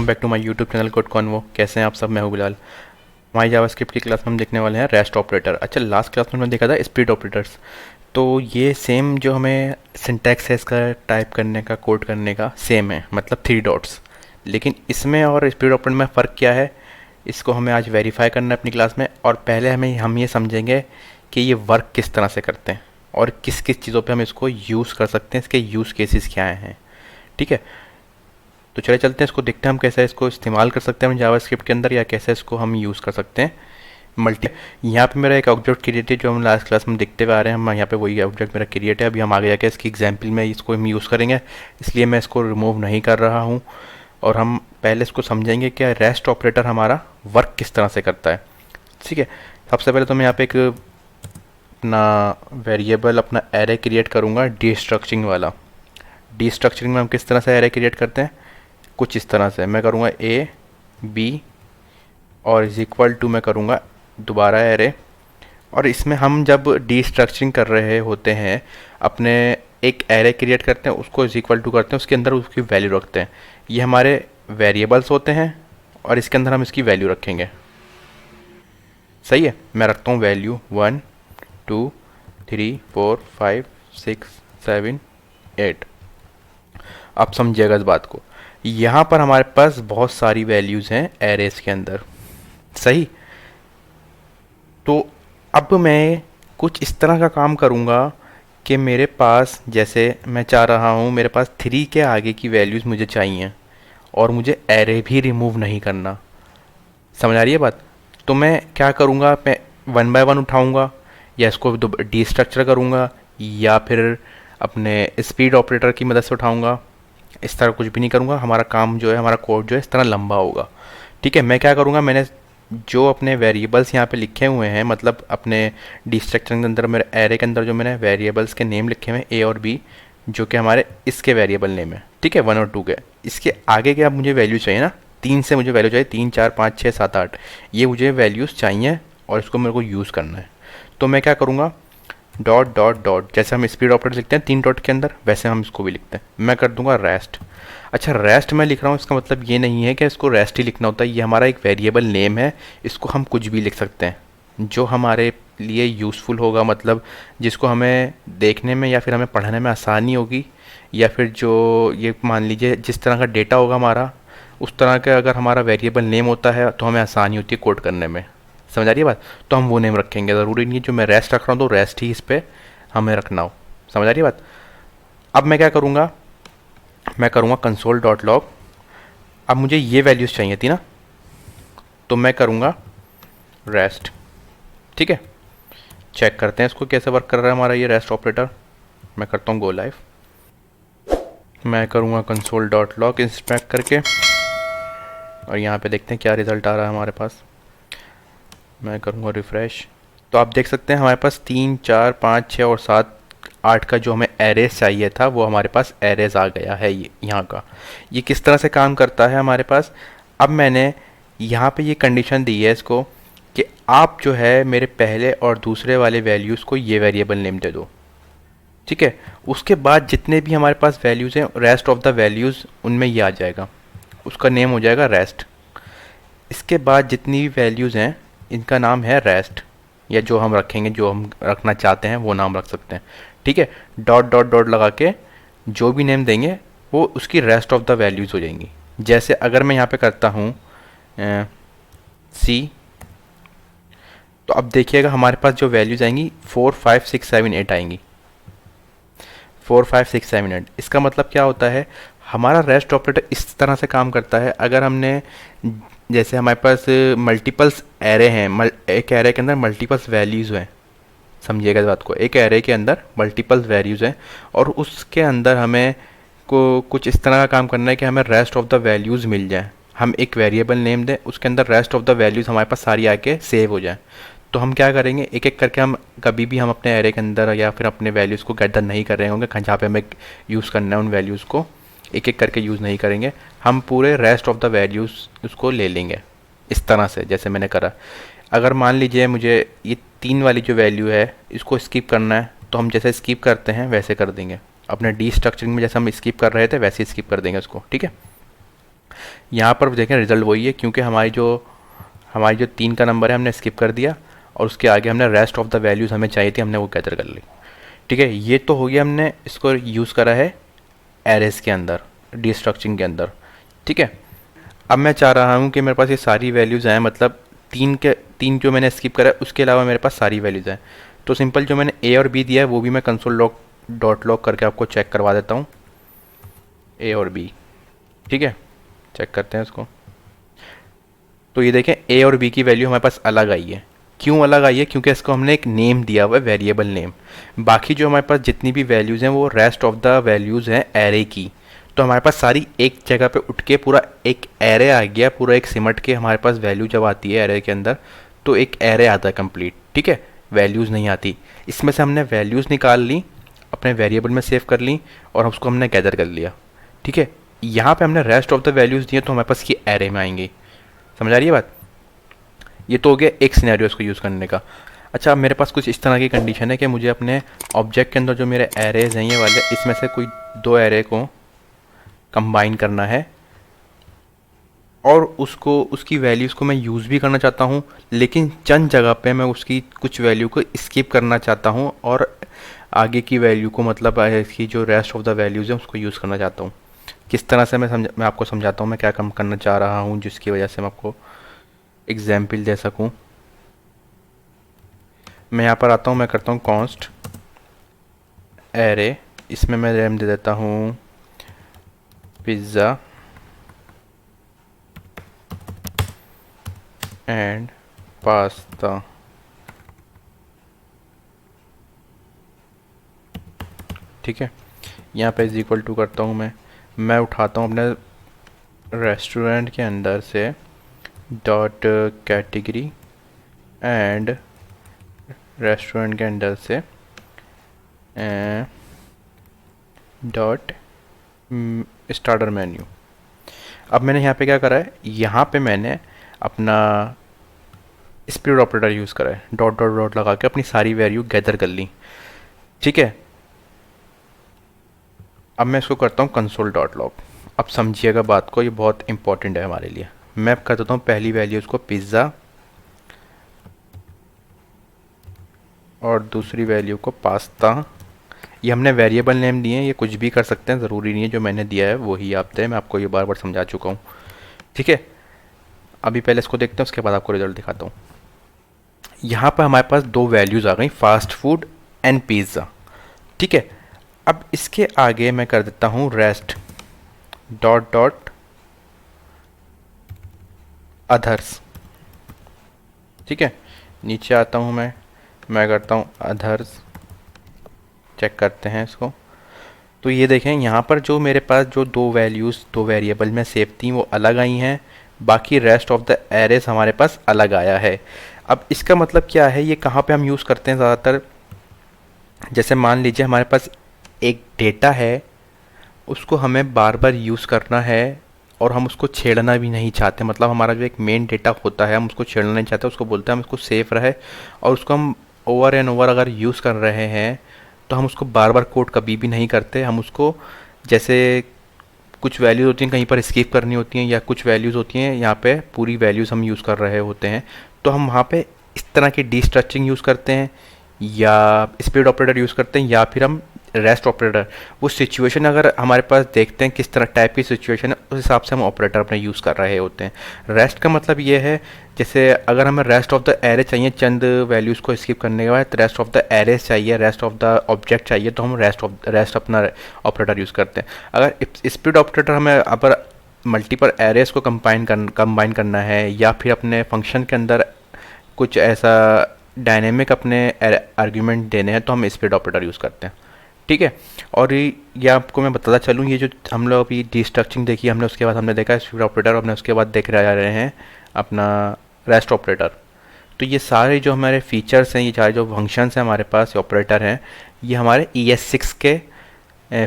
Welcome back to my YouTube channel code convo. कैसे हैं आप सब? मैं हूं बिलाल। हमारी जावास्क्रिप्ट की क्लास में हम देखने वाले हैं रेस्ट ऑपरेटर। अच्छा, लास्ट क्लास में हमने देखा था स्प्लिट ऑपरेटर्स। तो ये सेम जो हमें सिंटैक्स है इसका टाइप करने का, कोड करने का सेम है, मतलब 3 डॉट्स। लेकिन इसमें और स्प्लिट ऑपरेटर में फ़र्क क्या है, इसको हमें आज वेरीफाई करना है अपनी क्लास में। और पहले हम ये समझेंगे कि ये वर्क किस तरह से करते हैं और किस किस चीज़ों पे हम इसको यूज़ कर सकते हैं, इसके यूज़ केसेस क्या हैं। ठीक है, तो चले चलते हैं, इसको देखते हैं हम कैसे इसको इस्तेमाल कर सकते हैं जावास्क्रिप्ट के अंदर, या कैसे इसको हम यूज़ कर सकते हैं। मल्टी यहाँ पे मेरा एक ऑब्जेक्ट क्रिएट है जो हम लास्ट क्लास में देखते हुए आ रहे हैं। हम यहाँ पे वही ऑब्जेक्ट मेरा क्रिएट है। अभी हम आगे जाके इसकी एग्जाम्पल में इसको हम यूज़ करेंगे, इसलिए मैं इसको रिमूव नहीं कर रहा हूँ। और हम पहले इसको समझेंगे कि रेस्ट ऑपरेटर हमारा वर्क किस तरह से करता है। ठीक है, सबसे पहले तो मैं यहाँ पे एक अपना वेरिएबल, अपना एरे क्रिएट करूँगा डीस्ट्रक्चरिंग वाला। डीस्ट्रक्चरिंग में हम किस तरह से एरे क्रिएट करते हैं, कुछ इस तरह से मैं करूँगा ए बी और इज इक्वल टू मैं करूँगा दोबारा एरे। और इसमें हम जब डीस्ट्रक्चरिंग कर रहे होते हैं, अपने एक एरे क्रिएट करते हैं, उसको इज इक्वल टू करते हैं, उसके अंदर उसकी वैल्यू रखते हैं। ये हमारे वेरिएबल्स होते हैं और इसके अंदर हम इसकी वैल्यू रखेंगे। सही है, मैं रखता हूँ वैल्यू 1 2 3 4 5 6 7 8। आप समझिएगा इस बात को। यहाँ पर हमारे पास बहुत सारी वैल्यूज़ हैं एरेज के अंदर। सही, तो अब मैं कुछ इस तरह का काम करूँगा कि मेरे पास, जैसे मैं चाह रहा हूँ मेरे पास 3 के आगे की वैल्यूज़ मुझे चाहिए और मुझे एरे भी रिमूव नहीं करना। समझ आ रही है बात? तो मैं क्या करूँगा, मैं 1 बाय 1 उठाऊँगा, या इसको डीस्ट्रक्चर करूँगा, या फिर अपने स्पीड ऑपरेटर की मदद से उठाऊँगा। इस तरह कुछ भी नहीं करूँगा। हमारा काम जो है, हमारा कोड जो है इस तरह लंबा होगा। ठीक है, मैं क्या करूँगा, मैंने जो अपने वेरिएबल्स यहाँ पे लिखे हुए हैं, मतलब अपने डीस्ट्रक्चर के अंदर, मेरे एरे के अंदर जो मैंने वेरिएबल्स के नेम लिखे हुए हैं ए और बी, जो कि हमारे इसके वेरिएबल नेम है। ठीक है, 1 और 2 के। इसके आगे के अब मुझे वैल्यू चाहिए ना, 3 से मुझे वैल्यू चाहिए, 3 4 5 6 7 8, ये मुझे वैल्यूज़ चाहिए और इसको मेरे को यूज़ करना है। तो मैं क्या करूँगा, डॉट डॉट डॉट, जैसे हम स्पीड ऑपरेटर लिखते हैं 3 डॉट के अंदर, वैसे हम इसको भी लिखते हैं। मैं कर दूंगा रेस्ट। अच्छा, रेस्ट मैं लिख रहा हूँ, इसका मतलब ये नहीं है कि इसको रेस्ट ही लिखना होता है। ये हमारा एक वेरिएबल नेम है, इसको हम कुछ भी लिख सकते हैं जो हमारे लिए यूज़फुल होगा, मतलब जिसको हमें देखने में या फिर हमें पढ़ने में आसानी होगी, या फिर जो ये मान लीजिए जिस तरह का डेटा होगा हमारा, उस तरह का अगर हमारा वेरिएबल नेम होता है तो हमें आसानी होती है कोड करने में। समझ आ रही है बात? तो हम वो नेम रखेंगे। ज़रूरी नहीं है जो मैं रेस्ट रख रहा हूँ तो रेस्ट ही इस पर हमें रखना हो। समझ आ रही है बात? अब मैं क्या करूँगा, मैं करूँगा कंसोल डॉट लॉग। अब मुझे ये वैल्यूज़ चाहिए थी ना, तो मैं करूँगा रेस्ट। ठीक है, चेक करते हैं इसको कैसे वर्क कर रहा है हमारा ये रेस्ट ऑपरेटर। मैं करता हूँ गो लाइव। मैं करूँगा कंसोल डॉट लॉग इंस्पेक्ट करके, और यहाँ पे देखते हैं क्या रिज़ल्ट आ रहा है हमारे पास। मैं करूँगा रिफ़्रेश, तो आप देख सकते हैं हमारे पास 3 4 5 6 और 7 8 का जो हमें एरेज चाहिए था वो हमारे पास एरेज आ गया है। ये यहाँ का ये किस तरह से काम करता है हमारे पास। अब मैंने यहाँ पे ये कंडीशन दी है इसको कि आप जो है मेरे पहले और दूसरे वाले वैल्यूज़ को ये वेरिएबल नेम दे दो। ठीक है, उसके बाद जितने भी हमारे पास वैल्यूज़ हैं, रेस्ट ऑफ द वैल्यूज़, उनमें ये आ जाएगा, उसका नेम हो जाएगा रेस्ट। इसके बाद जितनी भी वैल्यूज़ हैं इनका नाम है रेस्ट, या जो हम रखेंगे, जो हम रखना चाहते हैं वो नाम रख सकते हैं। ठीक है, डॉट डॉट डॉट लगा के जो भी नेम देंगे वो उसकी रेस्ट ऑफ द वैल्यूज़ हो जाएंगी। जैसे अगर मैं यहाँ पे करता हूँ सी, तो अब देखिएगा हमारे पास जो वैल्यूज़ आएंगी 4 5 6 7 8 आएंगी। 4 5 6 7 8, इसका मतलब क्या होता है, हमारा रेस्ट ऑपरेटर इस तरह से काम करता है। अगर हमने, जैसे हमारे पास मल्टीपल्स एरे हैं, एक एरे के अंदर मल्टीपल्स वैल्यूज़ हैं। समझिएगा इस बात को, एक एरे के अंदर मल्टीपल्स वैल्यूज़ हैं और उसके अंदर हमें को कुछ इस तरह का काम करना है कि हमें रेस्ट ऑफ द वैल्यूज़ मिल जाए। हम एक वेरिएबल नेम दें, उसके अंदर रेस्ट ऑफ द वैल्यूज़ हमारे पास सारी आके सेव हो जाए। तो हम क्या करेंगे, एक एक करके हम कभी भी हम अपने एरे के अंदर या फिर अपने वैल्यूज़ को गैदर नहीं कर रहे होंगे, जहाँ पे हमें यूज़ करना है उन वैल्यूज़ को एक एक करके यूज़ नहीं करेंगे, हम पूरे रेस्ट ऑफ द वैल्यूज़ उसको ले लेंगे इस तरह से जैसे मैंने करा। अगर मान लीजिए मुझे ये 3 वाली जो वैल्यू है इसको स्किप करना है, तो हम जैसे स्किप करते हैं वैसे कर देंगे। अपने डी स्ट्रक्चरिंग में जैसे हम स्किप कर रहे थे वैसे ही स्किप कर देंगे उसको। ठीक है, यहाँ पर देखें रिजल्ट वही है, क्योंकि हमारी जो 3 का नंबर है हमने स्किप कर दिया, और उसके आगे हमने रेस्ट ऑफ द वैल्यूज़ हमें चाहिए थी, हमने वो गैदर कर ली। ठीक है, ये तो हो गया, हमने इसको यूज़ करा है एरेस के अंदर, डिस्ट्रक्चरिंग के अंदर। ठीक है, अब मैं चाह रहा हूँ कि मेरे पास ये सारी वैल्यूज़ आएँ, मतलब 3 जो मैंने स्किप करा है उसके अलावा मेरे पास सारी वैल्यूज़ आएँ। तो सिंपल जो मैंने ए और बी दिया है वो भी मैं कंसोल लॉग डॉट लॉग करके आपको चेक करवा देता हूँ, ए और बी। ठीक है, चेक करते हैं इसको। तो ये देखें ए और बी की वैल्यू हमारे पास अलग आई है। क्यों अलग आई है? क्योंकि इसको हमने एक नेम दिया हुआ है, वेरिएबल नेम। बाकी जो हमारे पास जितनी भी वैल्यूज़ हैं वो रेस्ट ऑफ द वैल्यूज़ हैं एरे की। तो हमारे पास सारी एक जगह पे उठ के पूरा एक एरे आ गया, पूरा एक सिमट के हमारे पास वैल्यू जब आती है एरे के अंदर तो एक एरे आता है कंप्लीट। ठीक है, वैल्यूज़ नहीं आती। इसमें से हमने वैल्यूज़ निकाल ली, अपने वेरिएबल में सेव कर ली, और उसको हमने गैदर कर लिया। ठीक है, यहाँ पे हमने रेस्ट ऑफ द वैल्यूज़ दिए तो हमारे पास ये एरे में आएंगी। समझ आ रही है बात? ये तो हो गया एक सिनेरियो इसको यूज़ करने का। अच्छा, अब मेरे पास कुछ इस तरह की कंडीशन है कि मुझे अपने ऑब्जेक्ट के अंदर जो मेरे एरेज हैं ये वाले, इसमें से कोई 2 एरे को कंबाइन करना है, और उसकी वैल्यूज़ को मैं यूज़ भी करना चाहता हूँ, लेकिन चंद जगह पे मैं उसकी कुछ वैल्यू को स्किप करना चाहता हूँ, और आगे की वैल्यू को, मतलब इसकी जो रेस्ट ऑफ द वैल्यूज़ हैं उसको यूज़ करना चाहता हूँ। किस तरह से मैं आपको समझाता हूँ मैं क्या काम करना चाह रहा हूँ, जिसकी वजह से मैं आपको एग्जाम्पल दे सकूँ। मैं यहाँ पर आता हूँ, मैं करता हूँ कॉन्स्ट एरे, इसमें मैं रैम दे देता हूँ पिज़्ज़ा एंड पास्ता। ठीक है, यहाँ पे इज इक्वल टू करता हूँ मैं उठाता हूँ अपने रेस्टोरेंट के अंदर से डॉट कैटेगरी, एंड रेस्टोरेंट के अंदर से डॉट स्टार्टर मेन्यू। अब मैंने यहाँ पे क्या करा है, यहाँ पे मैंने अपना स्प्लिट ऑपरेटर यूज़ करा है, डॉट डॉट डॉट लगा के अपनी सारी वैल्यू गैदर कर ली। ठीक है, अब मैं इसको करता हूँ कंसोल डॉट लॉग। अब समझिएगा बात को, ये बहुत इंपॉर्टेंट है हमारे लिए। मैं कर देता हूँ पहली वैल्यू उसको पिज़्ज़ा, और दूसरी वैल्यू को पास्ता। ये हमने वेरिएबल नेम दिए हैं, ये कुछ भी कर सकते हैं, ज़रूरी नहीं है जो मैंने दिया है वही आप दें, मैं आपको ये बार बार समझा चुका हूँ। ठीक है, अभी पहले इसको देखते हैं, उसके बाद आपको रिजल्ट दिखाता हूँ। यहाँ पर हमारे पास 2 वैल्यूज़ आ गई, फास्ट फूड एंड पिज़्ज़ा। ठीक है, अब इसके आगे मैं कर देता हूँ रेस्ट डॉट डॉट अदर्स। ठीक है, नीचे आता हूँ मैं करता हूँ अदर्स, चेक करते हैं इसको। तो ये देखें, यहाँ पर जो मेरे पास जो 2 वैल्यूज़ 2 वेरिएबल में सेव थी वो अलग आई हैं, बाकी रेस्ट ऑफ द एरेस हमारे पास अलग आया है। अब इसका मतलब क्या है, ये कहाँ पे हम यूज़ करते हैं ज़्यादातर? जैसे मान लीजिए हमारे पास एक डेटा है, उसको हमें बार बार यूज़ करना है, और हम उसको छेड़ना भी नहीं चाहते, मतलब हमारा जो एक मेन डेटा होता है हम उसको छेड़ना नहीं चाहते, उसको बोलते हैं हम उसको सेफ रहे, और उसको हम ओवर एंड ओवर अगर यूज़ कर रहे हैं तो हम उसको बार बार कोड कभी भी नहीं करते। हम उसको, जैसे कुछ वैल्यूज़ होती हैं कहीं पर स्किप करनी होती हैं, या कुछ वैल्यूज़ होती हैं यहाँ पे पूरी वैल्यूज़ हम यूज़ कर रहे होते हैं, तो हम वहाँ पे इस तरह की डिस्ट्रक्चरिंग यूज़ करते हैं, या स्प्लिट ऑपरेटर यूज़ करते हैं, या फिर हम रेस्ट ऑपरेटर। वो सिचुएशन अगर हमारे पास देखते हैं किस तरह टाइप की सिचुएशन है, उस हिसाब से हम ऑपरेटर अपने यूज़ कर रहे होते हैं। रेस्ट का मतलब ये है, जैसे अगर हमें रेस्ट ऑफ द एरे चाहिए चंद वैल्यूज़ को स्किप करने के बाद, रेस्ट ऑफ द एरेस चाहिए, रेस्ट ऑफ द ऑब्जेक्ट चाहिए, तो हम रेस्ट अपना ऑपरेटर यूज़ करते हैं। अगर स्प्लिट ऑपरेटर हमें अगर मल्टीपल एरेस को कंबाइन करना है, या फिर अपने फंक्शन के अंदर कुछ ऐसा डायनेमिक अपने आर्ग्यूमेंट देने हैं, तो हम स्प्लिट ऑपरेटर यूज़ करते हैं। ठीक है, और ये आपको मैं बताता चलूँ, ये जो हम लोग अभी डिस्ट्रक्चरिंग देखी हमने, उसके बाद हमने देखा स्प्लिट ऑपरेटर, हमने उसके बाद देख रहे हैं अपना रेस्ट ऑपरेटर। तो ये सारे जो हमारे फीचर्स हैं, ये सारे जो फंक्शंस हैं हमारे पास, ऑपरेटर हैं, ये हमारे ES6 के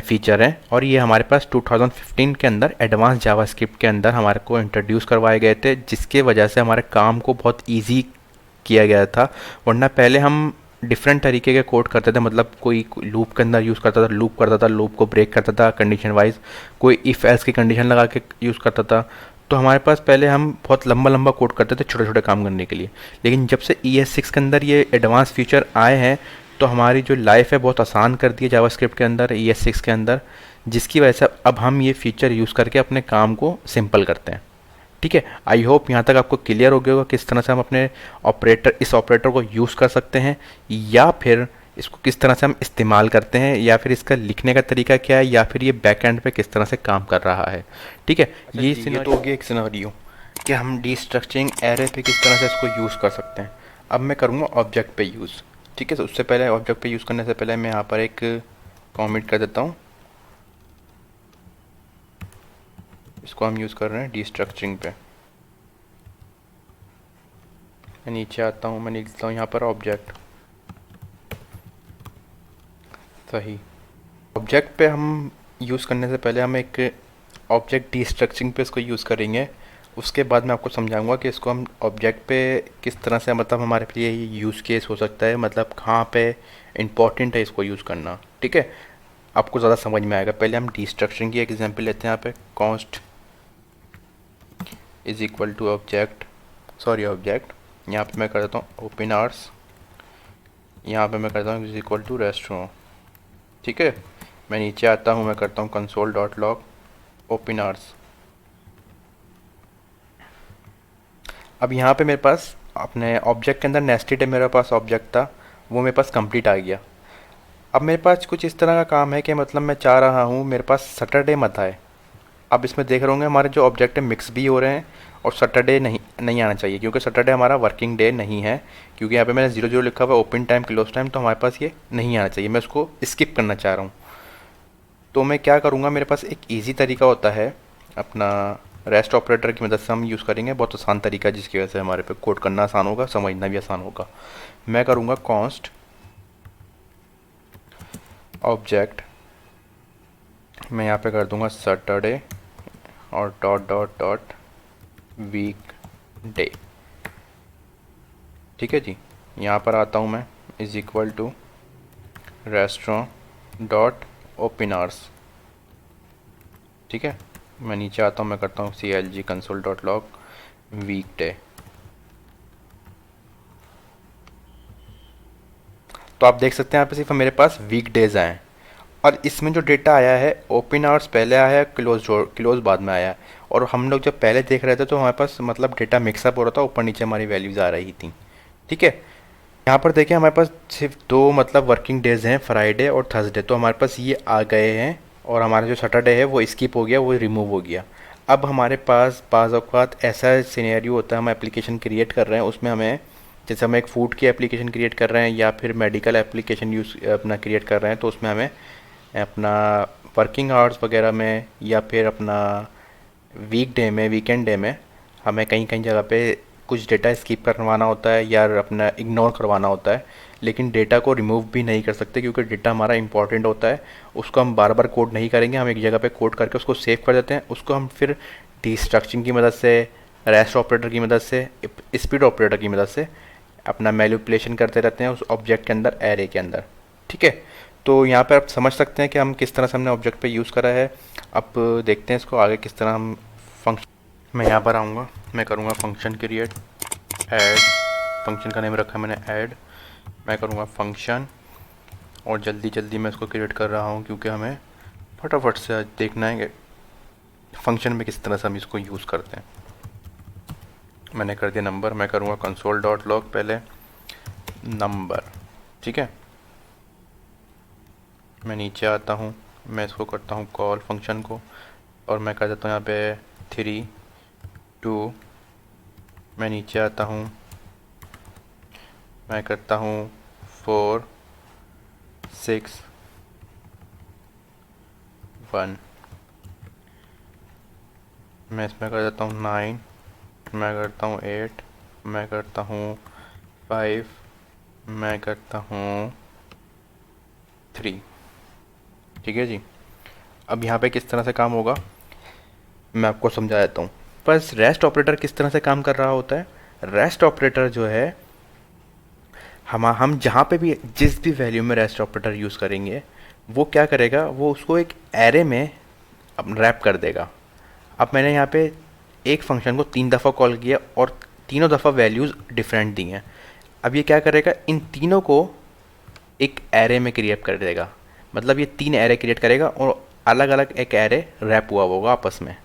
फ़ीचर हैं, और ये हमारे पास 2015 के अंदर एडवांस जावास्क्रिप्ट के अंदर हमारे को इंट्रोड्यूस करवाए गए थे, जिसके वजह से हमारे काम को बहुत ईजी किया गया था। वरना पहले हम डिफरेंट तरीके के कोड करते थे, मतलब कोई लूप के अंदर यूज़ करता था, लूप करता था, लूप को ब्रेक करता था कंडीशन वाइज, कोई इफ़ एल्स की कंडीशन लगा के यूज़ करता था। तो हमारे पास पहले हम बहुत लंबा लंबा कोड करते थे छोटे छोटे काम करने के लिए। लेकिन जब से ES6 के अंदर ये एडवांस फीचर आए हैं तो हमारी जो लाइफ है बहुत आसान कर दी है जावास्क्रिप्ट के अंदर, ES6 के अंदर, जिसकी वजह से अब हम ये फीचर यूज़ करके अपने काम को सिंपल करते हैं। ठीक है, आई होप यहाँ तक आपको क्लियर हो गया होगा किस तरह से हम अपने इस ऑपरेटर को यूज़ कर सकते हैं, या फिर इसको किस तरह से हम इस्तेमाल करते हैं, या फिर इसका लिखने का तरीका क्या है, या फिर ये बैक एंड पे किस तरह से काम कर रहा है। ठीक है, अच्छा ये जी, ये तो हो गया एक सिनेरियो कि हम डिस्ट्रक्चरिंग एरे पे किस तरह से इसको यूज़ कर सकते हैं। अब मैं करूँगा ऑब्जेक्ट पे यूज़। ठीक है, तो उससे पहले ऑब्जेक्ट पे यूज़ करने से पहले मैं यहाँ पर एक कमेंट कर देता हूँ। इसको हम यूज़ कर रहे हैं डिस्ट्रक्चरिंग पे। मैं नीचे आता हूँ, मैं लिखता हूँ यहाँ पर ऑब्जेक्ट। सही, ऑब्जेक्ट पे हम यूज़ करने से पहले हम एक ऑब्जेक्ट डिस्ट्रक्चरिंग पे इसको यूज़ करेंगे। उसके बाद मैं आपको समझाऊंगा कि इसको हम ऑब्जेक्ट पे किस तरह से, मतलब हमारे लिए यूज़ केस हो सकता है, मतलब कहाँ पे इम्पॉर्टेंट है इसको यूज़ करना। ठीक है, आपको ज़्यादा समझ में आएगा। पहले हम डिस्ट्रक्चरिंग की एक एग्जांपल लेते हैं। यहाँ पे const is equal to object, sorry object, यहाँ पे मैं कर देता हूँ ओपन आवर्स, यहाँ पे मैं करता हूँ इज इक्वल टू रेस्टोरेंट। ठीक है, मैं नीचे आता हूँ, मैं करता हूँ console dot log open hours. अब यहाँ पे मेरे पास अपने ऑब्जेक्ट के अंदर नेस्टेड है, मेरे पास ऑब्जेक्ट था वो मेरे पास कंप्लीट आ गया। अब मेरे पास कुछ इस तरह का काम है कि मतलब मैं चाह रहा हूँ मेरे पास सैटरडे मत आए। अब इसमें देख रहे होंगे हमारे जो ऑब्जेक्ट है मिक्स भी हो रहे हैं, और सैटरडे नहीं नहीं आना चाहिए, क्योंकि सैटरडे हमारा वर्किंग डे नहीं है। क्योंकि यहाँ पे मैंने 00 लिखा हुआ है ओपन टाइम क्लोज टाइम, तो हमारे पास ये नहीं आना चाहिए, मैं उसको स्किप करना चाह रहा हूँ। तो मैं क्या करूँगा, मेरे पास एक ईजी तरीका होता है अपना रेस्ट ऑपरेटर की मदद से हम यूज़ करेंगे, बहुत आसान तरीका जिसकी वजह से हमारे पे कोड करना आसान होगा, समझना भी आसान होगा। मैं करूँगा कॉन्स्ट ऑब्जेक्ट, मैं यहाँ पे कर दूँगा सैटरडे और dot dot dot week day. ठीक है जी, यहाँ पर आता हूँ मैं is equal to restaurant dot open hours. ठीक है, मैं नीचे आता हूँ, मैं करता हूँ CLG console dot log week day. तो आप देख सकते हैं यहाँ पे सिर्फ मेरे पास वीक डेज आए हैं, और इसमें जो डेटा आया है ओपन आवर्स पहले आया है, क्लोज बाद में आया है। और हम लोग जब पहले देख रहे थे तो हमारे पास मतलब डेटा मिक्सअप हो रहा था, ऊपर नीचे हमारी वैल्यूज़ आ रही थी। ठीक है, यहाँ पर देखिए हमारे पास सिर्फ दो मतलब वर्किंग डेज हैं, फ्राइडे और थर्सडे, तो हमारे पास ये आ गए हैं, और हमारा जो सैटरडे है वो स्किप हो गया, वो रिमूव हो गया। अब हमारे पास बाज़ औक़ात ऐसा सिनेरियो होता है, हम एप्लीकेशन क्रिएट कर रहे हैं, उसमें हमें जैसे हम एक फ़ूड की एप्लीकेशन क्रिएट कर रहे हैं या फिर मेडिकल एप्लीकेशन यूज़ अपना क्रिएट कर रहे हैं, तो उसमें हमें अपना वर्किंग आवर्स वगैरह में या फिर अपना वीक डे में, वीकेंड डे में हमें कहीं कहीं जगह पे कुछ डेटा स्किप करवाना होता है या अपना इग्नोर करवाना होता है। लेकिन डेटा को रिमूव भी नहीं कर सकते, क्योंकि डेटा हमारा इंपॉर्टेंट होता है। उसको हम बार बार कोड नहीं करेंगे, हम एक जगह पे कोड करके उसको सेव कर देते हैं। उसको हम फिर डिस्ट्रक्चरिंग की मदद से, रेस्ट ऑपरेटर की मदद से, स्पीड ऑपरेटर की मदद से अपना मैनिपुलेशन करते रहते हैं उस ऑब्जेक्ट के अंदर, एरे के अंदर। ठीक है, तो यहाँ पर आप समझ सकते हैं कि हम किस तरह से हमने ऑब्जेक्ट पे यूज़ करा है। अब देखते हैं इसको आगे किस तरह हम फंक्शन। मैं यहाँ पर आऊँगा, मैं करूँगा फंक्शन क्रिएट ऐड, फंक्शन का नेम रखा है मैंने ऐड। मैं करूँगा फंक्शन, और जल्दी जल्दी मैं इसको क्रिएट कर रहा हूँ क्योंकि हमें फटाफट से आज देखना है कि फंक्शन में किस तरह से हम इसको यूज़ करते हैं। मैंने कर दिया नंबर, मैं करूँगा कंसोल डॉट लॉग पहले नंबर। ठीक है, मैं नीचे आता हूँ, मैं इसको करता हूँ कॉल फंक्शन को, और मैं कर देता हूँ यहाँ पे 3 2। मैं नीचे आता हूँ, मैं करता हूँ 4 6 1। मैं इसमें कर देता हूँ 9, मैं करता हूँ 8, मैं करता हूँ 5, मैं करता हूँ 3। ठीक है जी, अब यहाँ पे किस तरह से काम होगा मैं आपको समझा देता हूँ। बस रेस्ट ऑपरेटर किस तरह से काम कर रहा होता है। रेस्ट ऑपरेटर जो है हम जहाँ पे भी जिस भी वैल्यू में रेस्ट ऑपरेटर यूज़ करेंगे, वो क्या करेगा, वो उसको एक एरे में रैप कर देगा। अब मैंने यहाँ पे एक फंक्शन को 3 दफ़ा कॉल किया और तीनों दफ़ा वैल्यूज़ डिफरेंट दी हैं। अब ये क्या करेगा, इन तीनों को एक एरे में क्रिएट कर देगा। मतलब ये 3 एरे क्रिएट करेगा और अलग अलग एक एरे रैप हुआ होगा आपस में।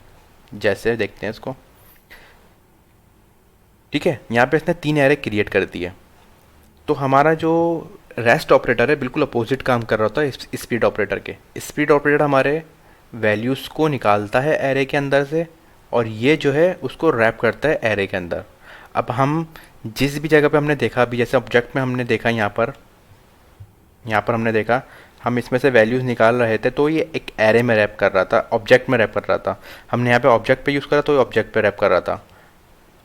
जैसे देखते हैं इसको, ठीक है, यहाँ पे इसने 3 एरे क्रिएट कर दिए। तो हमारा जो रेस्ट ऑपरेटर है बिल्कुल अपोजिट काम कर रहा होता है स्पीड ऑपरेटर के। स्पीड ऑपरेटर हमारे वैल्यूज़ को निकालता है एरे के अंदर से, और ये जो है उसको रैप करता है एरे के अंदर। अब हम जिस भी जगह पे हमने देखा, अभी जैसे ऑब्जेक्ट में हमने देखा, यहाँ पर हमने देखा हम इसमें से वैल्यूज़ निकाल रहे थे, तो ये एक एरे में रैप कर रहा था, ऑब्जेक्ट में रैप कर रहा था। हमने यहाँ पे ऑब्जेक्ट पे यूज़ करा तो ये ऑब्जेक्ट पे रैप कर रहा था।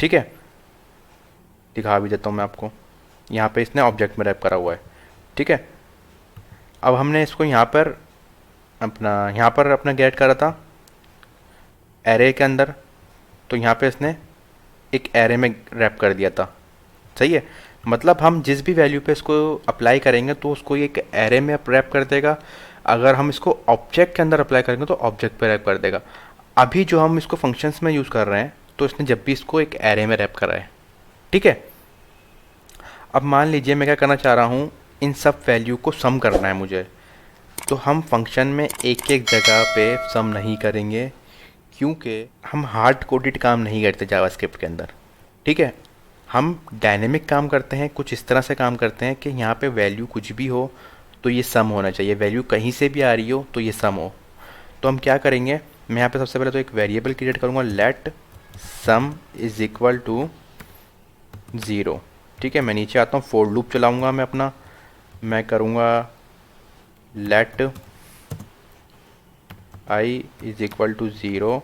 ठीक है, दिखा भी देता हूँ मैं आपको। यहाँ पे इसने ऑब्जेक्ट में रैप करा हुआ है। ठीक है, अब हमने इसको यहाँ पर अपना गेट करा था एरे के अंदर, तो यहाँ पे इसने एक एरे में रैप कर दिया था। सही है, मतलब हम जिस भी वैल्यू पे इसको अप्लाई करेंगे तो उसको ये एक एरे में रैप कर देगा। अगर हम इसको ऑब्जेक्ट के अंदर अप्लाई करेंगे तो ऑब्जेक्ट पे रैप कर देगा। अभी जो हम इसको फंक्शंस में यूज़ कर रहे हैं, तो इसने जब भी इसको एक एरे में रैप करा है। ठीक है, अब मान लीजिए मैं क्या करना चाह रहा हूँ, इन सब वैल्यू को सम करना है मुझे। तो हम फंक्शन में एक एक जगह पे सम नहीं करेंगे, क्योंकि हम हार्ड कोडेड काम नहीं करते जावास्क्रिप्ट के अंदर। ठीक है, हम डायनेमिक काम करते हैं, कुछ इस तरह से काम करते हैं कि यहाँ पे वैल्यू कुछ भी हो तो ये सम होना चाहिए, वैल्यू कहीं से भी आ रही हो तो ये सम हो। तो हम क्या करेंगे, मैं यहाँ पे सबसे पहले तो एक वेरिएबल क्रिएट करूँगा, let sum is equal to 0। ठीक है, मैं नीचे आता हूँ, फोर लूप चलाऊँगा मैं अपना, मैं करूँगा let I is equal to 0,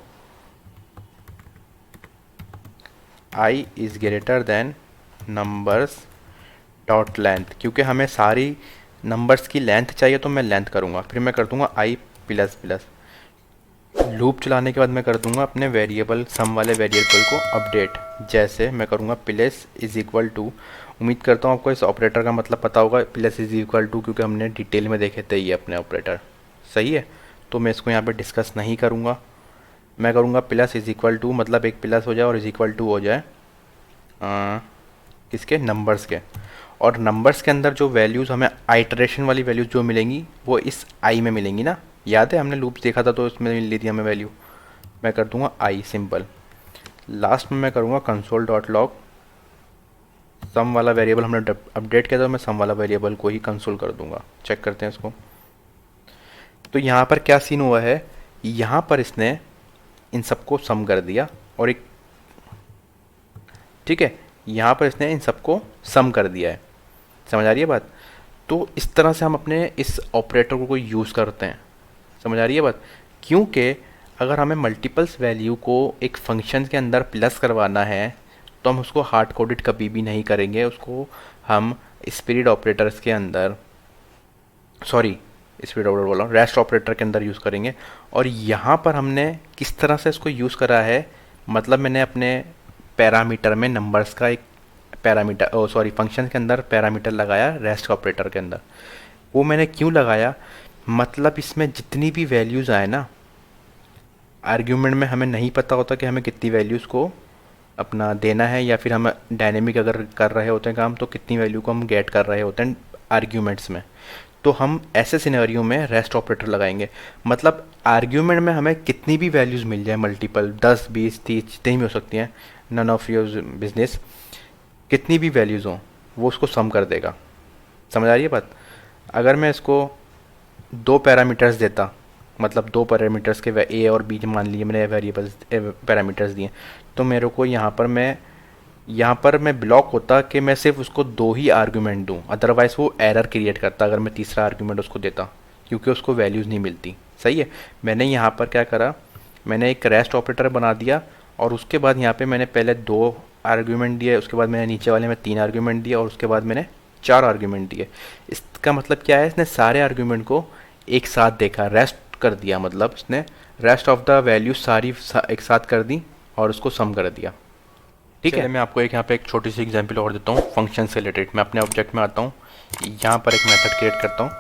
I is greater than numbers dot length, क्योंकि हमें सारी नंबर्स की लेंथ चाहिए तो मैं लेंथ करूँगा। फिर मैं कर दूँगा आई प्लस प्लस। लूप चलाने के बाद मैं कर दूँगा अपने वेरिएबल सम वाले वेरिएबल को अपडेट। जैसे मैं करूँगा प्लस इज़ इक्वल टू, उम्मीद करता हूँ आपको इस ऑपरेटर का मतलब पता होगा, प्लस इज़ इक्वल टू, क्योंकि हमने डिटेल में देखे थे ये अपने ऑपरेटर। सही है, तो मैं इसको यहाँ पे डिस्कस नहीं करूँगा। मैं करूँगा प्लस इज़ इक्वल टू, मतलब एक प्लस हो जाए और इज़ इक्वल टू हो जाए किसके, नंबर्स के। और नंबर्स के अंदर जो वैल्यूज़ हमें आइटरेशन वाली वैल्यूज़ जो मिलेंगी वो इस आई में मिलेंगी ना, याद है हमने लूप देखा था तो इसमें मिल ली थी हमें वैल्यू। मैं कर दूँगा आई सिंपल। लास्ट में मैं करूँगा कंसोल डॉट लॉग, सम वाला वेरिएबल हमने अपडेट किया था, मैं सम वाला वेरिएबल को ही कंसोल कर दूँगा। चेक करते हैं इसको। तो यहाँ पर क्या सीन हुआ है, यहाँ पर इसने इन सबको सम कर दिया और एक, ठीक है, यहाँ पर इसने इन सबको सम कर दिया है। समझ आ रही है बात? तो इस तरह से हम अपने इस ऑपरेटर को यूज़ करते हैं। समझ आ रही है बात? क्योंकि अगर हमें मल्टीपल्स वैल्यू को एक फंक्शन के अंदर प्लस करवाना है तो हम उसको हार्ड कोडेड कभी भी नहीं करेंगे, उसको हम स्पीड ऑपरेटर्स के अंदर, सॉरी स्पीड ऑपरेटर बोला, रेस्ट ऑपरेटर के अंदर यूज़ करेंगे। और यहाँ पर हमने किस तरह से इसको यूज़ करा है, मतलब मैंने अपने पैरामीटर में नंबर्स का एक पैरामीटर, सॉरी फंक्शन के अंदर पैरामीटर लगाया रेस्ट ऑपरेटर के अंदर। वो मैंने क्यों लगाया, मतलब इसमें जितनी भी वैल्यूज़ आए ना, आर्ग्यूमेंट में हमें नहीं पता होता कि हमें कितनी वैल्यूज़ को अपना देना है, या फिर हम डायनेमिक अगर कर रहे होते हैं काम तो कितनी वैल्यू को हम गेट कर रहे होते हैं आर्ग्यूमेंट्स में। तो हम ऐसे सिनेरियो में रेस्ट ऑपरेटर लगाएंगे, मतलब आर्ग्यूमेंट में हमें कितनी भी वैल्यूज़ मिल जाए, मल्टीपल 10 20 30 जितनी भी हो सकती हैं, नन ऑफ योर बिजनेस, कितनी भी वैल्यूज़ हों वो उसको सम कर देगा। समझ आ रही है बात? अगर मैं इसको 2 पैरामीटर्स देता, मतलब 2 पैरामीटर्स के ए और बी मान लिए मैंने वेरिएबल्स पैरामीटर्स दिए, तो मेरे को यहाँ पर मैं ब्लॉक होता कि मैं सिर्फ उसको 2 ही आर्गूमेंट दूँ, अदरवाइज़ वो एरर क्रिएट करता अगर मैं तीसरा आर्गूमेंट उसको देता, क्योंकि उसको वैल्यूज़ नहीं मिलती। सही है, मैंने यहाँ पर क्या करा, मैंने एक रेस्ट ऑपरेटर बना दिया और उसके बाद यहाँ पे मैंने पहले 2 आर्गूमेंट दिए, उसके बाद मैंने नीचे वाले में 3 आर्गूमेंट दिए और उसके बाद मैंने 4 आर्गूमेंट दिए। इसका मतलब क्या है, इसने सारे आर्गूमेंट को एक साथ देखा, रेस्ट कर दिया, मतलब इसने रेस्ट ऑफ द वैल्यू सारी एक साथ कर दी और उसको सम कर दिया। ठीक है, मैं आपको एक यहाँ पे एक छोटी सी एग्जांपल और देता हूँ फंक्शन से रिलेटेड। मैं अपने ऑब्जेक्ट में आता हूँ, यहाँ पर एक मेथड क्रिएट करता हूँ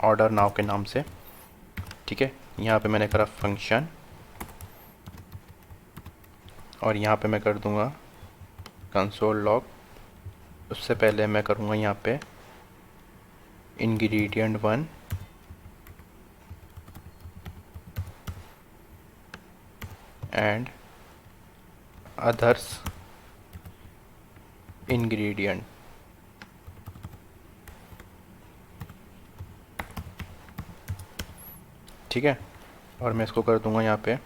ऑर्डर नाउ के नाम से। ठीक है, यहाँ पे मैंने करा फंक्शन और यहाँ पे मैं कर दूँगा कंसोल लॉग। उससे पहले मैं करूँगा यहाँ पे ingredient 1 एंड अदर्स ingredient। ठीक है, और मैं इसको कर दूंगा यहाँ पे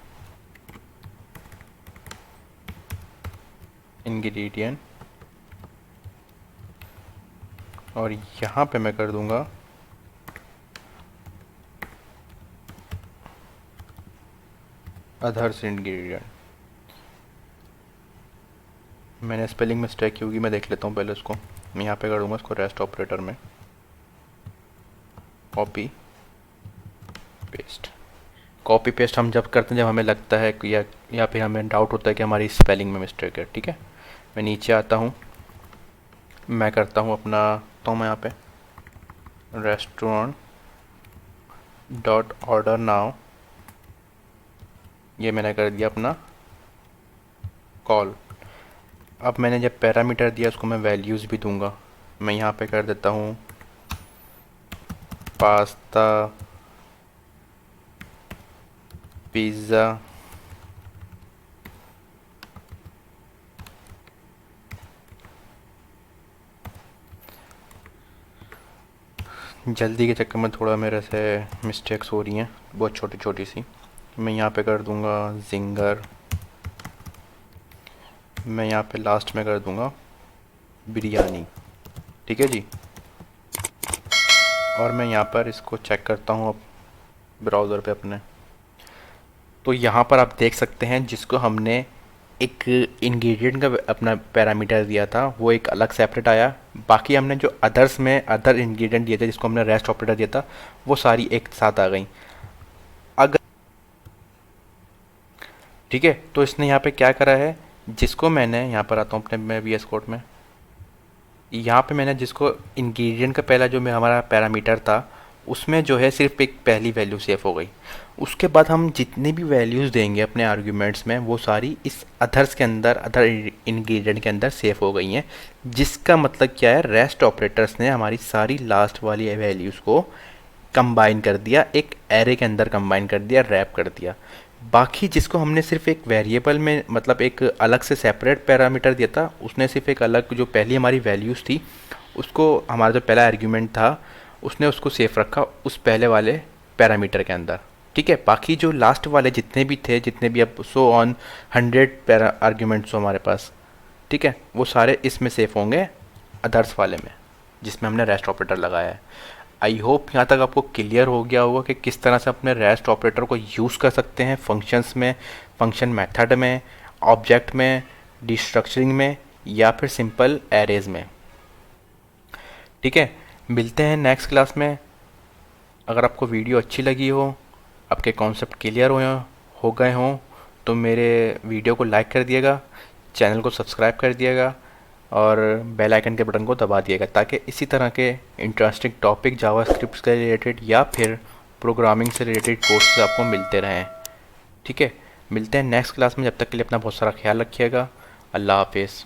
ingredient और यहाँ पे मैं कर दूंगा अदर्स ingredient। मैंने स्पेलिंग मिस्टेक की होगी, मैं देख लेता हूँ पहले उसको। मैं यहाँ पे कर दूंगा इसको रेस्ट ऑपरेटर में कॉपी पेस्ट। कॉपी पेस्ट हम जब करते हैं जब हमें लगता है कि या फिर हमें डाउट होता है कि हमारी स्पेलिंग में मिस्टेक है। ठीक है, मैं नीचे आता हूँ, मैं करता हूँ अपना, तो मैं यहाँ पे रेस्टोरेंट डॉट ऑर्डर नाउ, ये मैंने कर दिया अपना कॉल। अब मैंने जब पैरामीटर दिया उसको मैं वैल्यूज़ भी दूंगा। मैं यहाँ पे कर देता हूँ पास्ता पिज़्ज़ा जल्दी के चक्कर में थोड़ा मेरे से मिस्टेक्स हो रही हैं, बहुत छोटी छोटी सी। मैं यहाँ पे कर दूंगा जिंगर। मैं यहाँ पे लास्ट में कर दूंगा बिरयानी। ठीक है जी, और मैं यहाँ पर इसको चेक करता हूँ अब ब्राउज़र पे अपने। तो यहाँ पर आप देख सकते हैं जिसको हमने एक इंग्रेडिएंट का अपना पैरामीटर दिया था वो एक अलग सेपरेट आया। बाकी हमने जो अदर्स में अदर इंग्रेडिएंट दिए थे जिसको हमने रेस्ट ऑपरेटर दिया था वो सारी एक साथ आ गई। अगर ठीक है, तो इसने यहाँ पे क्या करा है, जिसको मैंने यहाँ पर आता हूँ अपने मैं VS कोड में, यहाँ पे मैंने जिसको इंग्रेडिएंट का पहला जो मैं हमारा पैरामीटर था उसमें जो है सिर्फ एक पहली वैल्यू सेव हो गई। उसके बाद हम जितनी भी वैल्यूज़ देंगे अपने आर्ग्यूमेंट्स में वो सारी इस अदर्स के अंदर अदर इंग्रेडिएंट के अंदर सेव हो गई हैं। जिसका मतलब क्या है, रेस्ट ऑपरेटर्स ने हमारी सारी लास्ट वाली वैल्यूज़ को कंबाइन कर दिया, एक एरे के अंदर कंबाइन कर दिया, रैप कर दिया। बाकी जिसको हमने सिर्फ एक वेरिएबल में मतलब एक अलग से सेपरेट पैरामीटर दिया था उसने सिर्फ एक अलग जो पहली हमारी वैल्यूज़ थी उसको, हमारा जो पहला आर्ग्यूमेंट था उसने उसको सेफ रखा उस पहले वाले पैरामीटर के अंदर। ठीक है, बाकी जो लास्ट वाले जितने भी थे, जितने भी अब सो ऑन 100 पैरा आर्ग्यूमेंट्स हो हमारे पास, ठीक है, वो सारे इसमें सेफ होंगे अदर्स वाले में जिसमें हमने रेस्ट ऑपरेटर लगाया है। आई होप यहाँ तक आपको क्लियर हो गया होगा कि किस तरह से अपने रेस्ट ऑपरेटर को यूज़ कर सकते हैं फंक्शंस में, फंक्शन मेथड में, ऑब्जेक्ट में, डिस्ट्रक्चरिंग में या फिर सिंपल एरेज में। ठीक है, मिलते हैं नेक्स्ट क्लास में। अगर आपको वीडियो अच्छी लगी हो, आपके कॉन्सेप्ट क्लियर हो गए हों तो मेरे वीडियो को लाइक कर दिएगा, चैनल को सब्सक्राइब कर दिएगा और बेल आइकन के बटन को दबा दिएगा ताकि इसी तरह के इंटरेस्टिंग टॉपिक जावास्क्रिप्ट से रिलेटेड या फिर प्रोग्रामिंग से रिलेटेड कोर्सेज आपको मिलते रहें। ठीक है, मिलते हैं नेक्स्ट क्लास में। जब तक के लिए अपना बहुत सारा ख्याल रखिएगा। अल्लाह हाफिज़।